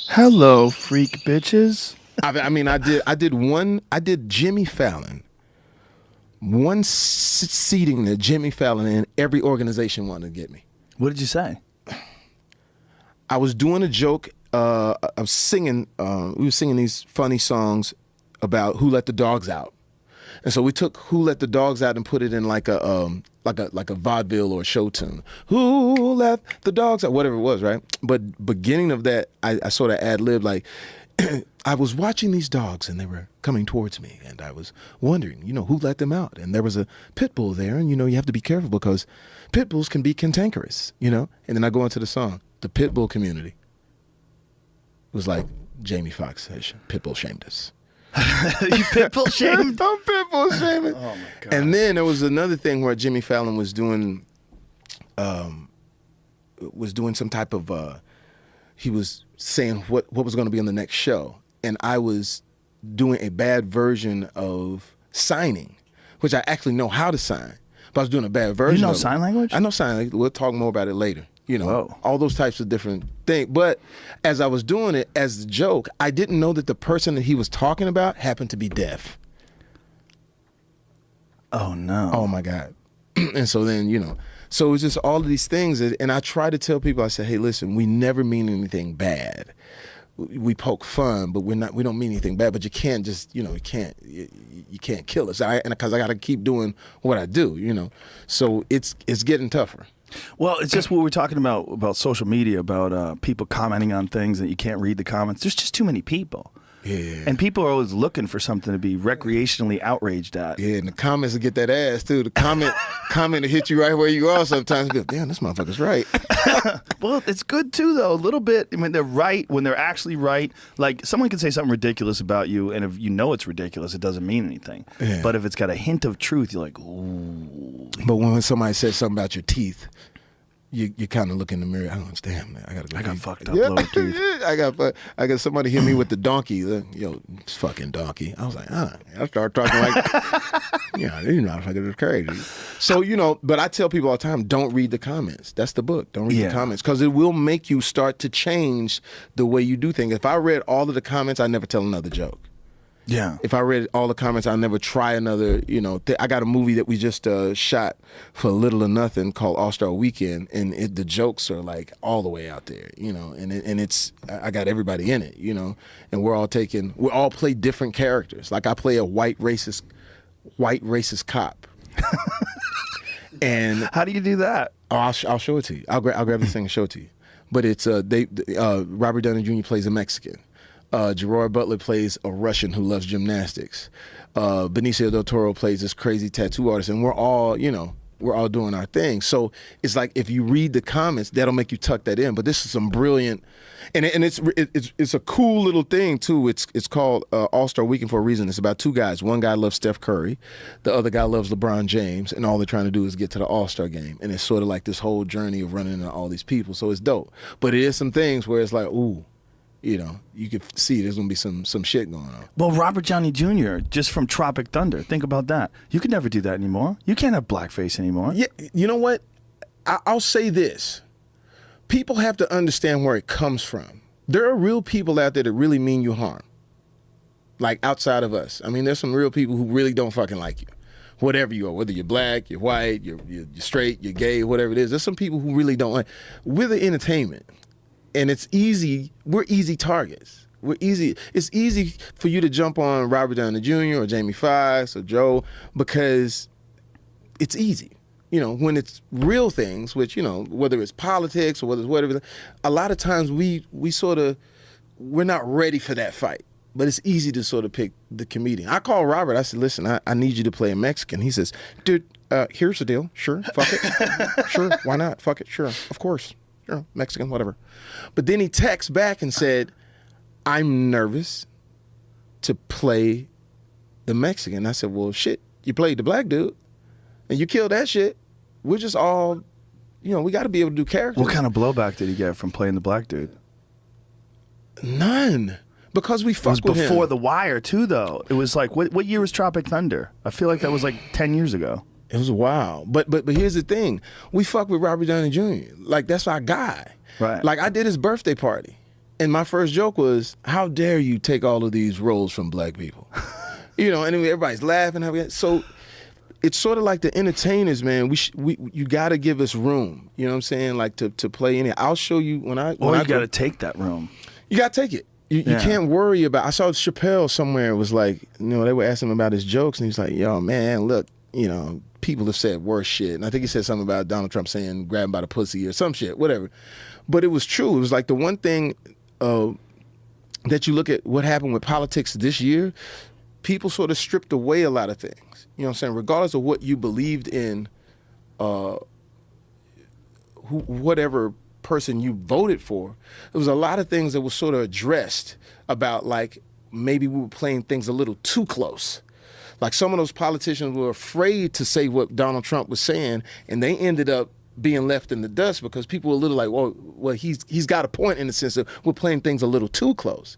Hello, freak bitches. I did Jimmy Fallon. One seating that Jimmy Fallon and every organization wanted to get me. What did you say? I was doing a joke. I was singing. We were singing these funny songs about who let the dogs out, and so we took "Who Let the Dogs Out" and put it in like a vaudeville or a show tune. Who let the dogs out? Whatever it was, right? But beginning of that, I sort of ad-libbed like. I was watching these dogs and they were coming towards me and I was wondering, who let them out? And there was a pit bull there and, you have to be careful because pit bulls can be cantankerous, And then I go into the song, the pit bull community. It was like Jamie Foxx says, pit bull shamed us. You pit bull shamed? I'm pit bull shaming. Oh, my God. And then there was another thing where Jimmy Fallon was doing some type of, he was saying what was going to be on the next show. And I was doing a bad version of signing, which I actually know how to sign. But I was doing a bad version. You know of sign it. language? I know sign language. We'll talk more about it later. Whoa. All those types of different things. But as I was doing it as a joke, I didn't know that the person that he was talking about happened to be deaf. Oh, no. Oh, my God. And so then, so it was just all of these things. And I try to tell people, I said, hey, listen, we never mean anything bad. We poke fun, but we don't mean anything bad. But you can't just, you can't kill us. Because I got to keep doing what I do, So it's getting tougher. Well, it's just what we're talking about social media, about people commenting on things that you can't read the comments. There's just too many people. Yeah. And people are always looking for something to be recreationally outraged at. Yeah, and the comments will get that ass too. The comment will hit you right where you are sometimes. You go, damn, this motherfucker's right. Well, it's good too, though. A little bit. I mean, they're right when they're actually right. Like, someone can say something ridiculous about you, and if you know it's ridiculous, it doesn't mean anything. Yeah. But if it's got a hint of truth, you're like, ooh. But when somebody says something about your teeth, you kind of look in the mirror. I don't understand, man. I got fucked up lower teeth. I got somebody hit me with the donkey. Yo, it's fucking donkey. I was like, I started talking like, these motherfuckers are crazy. So, but I tell people all the time, don't read the comments. That's the book. Don't read the comments because it will make you start to change the way you do things. If I read all of the comments, I'd never tell another joke. Yeah. If I read all the comments, I'll never try another, I got a movie that we just shot for Little or Nothing called All-Star Weekend, and the jokes are like all the way out there, and it's, I got everybody in it, and we all play different characters. Like I play a white racist cop. And how do you do that? Oh, I'll show it to you. I'll grab this thing and show it to you. But it's, Robert Downey Jr. plays a Mexican. Gerard Butler plays a Russian who loves gymnastics. Benicio del Toro plays this crazy tattoo artist, and we're all doing our thing. So it's like if you read the comments, that'll make you tuck that in. But this is some brilliant, and it's a cool little thing too. It's called All-Star Weekend for a reason. It's about two guys. One guy loves Steph Curry, the other guy loves LeBron James, and all they're trying to do is get to the All-Star game. And it's sort of like this whole journey of running into all these people. So it's dope. But it is some things where it's like, ooh. You could see there's going to be some shit going on. Well, Robert Downey Jr., just from Tropic Thunder, think about that. You could never do that anymore. You can't have blackface anymore. Yeah, you know what? I'll say this. People have to understand where it comes from. There are real people out there that really mean you harm. Like outside of us. I mean, there's some real people who really don't fucking like you. Whatever you are, whether you're black, you're white, you're straight, you're gay, whatever it is. There's some people who really don't like. We're the entertainment. And it's easy. We're easy targets. It's easy for you to jump on Robert Downey Jr. or Jamie Foxx or Joe because it's easy. When it's real things, which, whether it's politics or whether it's whatever, a lot of times we're not ready for that fight. But it's easy to sort of pick the comedian. I called Robert. I said, listen, I need you to play a Mexican. He says, dude, here's the deal. Sure, fuck it. Sure, why not? Fuck it. Sure, of course. Mexican, whatever. But then he texts back and said, I'm nervous to play the Mexican. I said, well, shit, you played the black dude and you killed that shit. We're just all, we got to be able to do characters. What kind of blowback did he get from playing the black dude? None. Because we fucked with him. It was before The Wire, too, though. It was like, what year was Tropic Thunder? I feel like that was like 10 years ago. It was wild. But here's the thing. We fuck with Robert Downey Jr. Like, that's our guy. Right. Like, I did his birthday party. And my first joke was, how dare you take all of these roles from black people? You know, and everybody's laughing. So it's sort of like the entertainers, man. You got to give us room. You know what I'm saying? Like to play in it. I'll show you when I you got to take that room. You got to take it. You can't worry about. I saw Chappelle somewhere. It was like, you know, they were asking him about his jokes, and he's like, "Yo, man, look, you know, people have said worse shit." And I think he said something about Donald Trump saying grab him by the pussy or some shit, whatever. But it was true. It was like the one thing that you look at what happened with politics this year. People sort of stripped away a lot of things. You know what I'm saying? Regardless of what you believed in, whatever person you voted for, there was a lot of things that was sort of addressed about, like, maybe we were playing things a little too close. Like some of those politicians were afraid to say what Donald Trump was saying, and they ended up being left in the dust because people were a little like, well, he's got a point in the sense that we're playing things a little too close.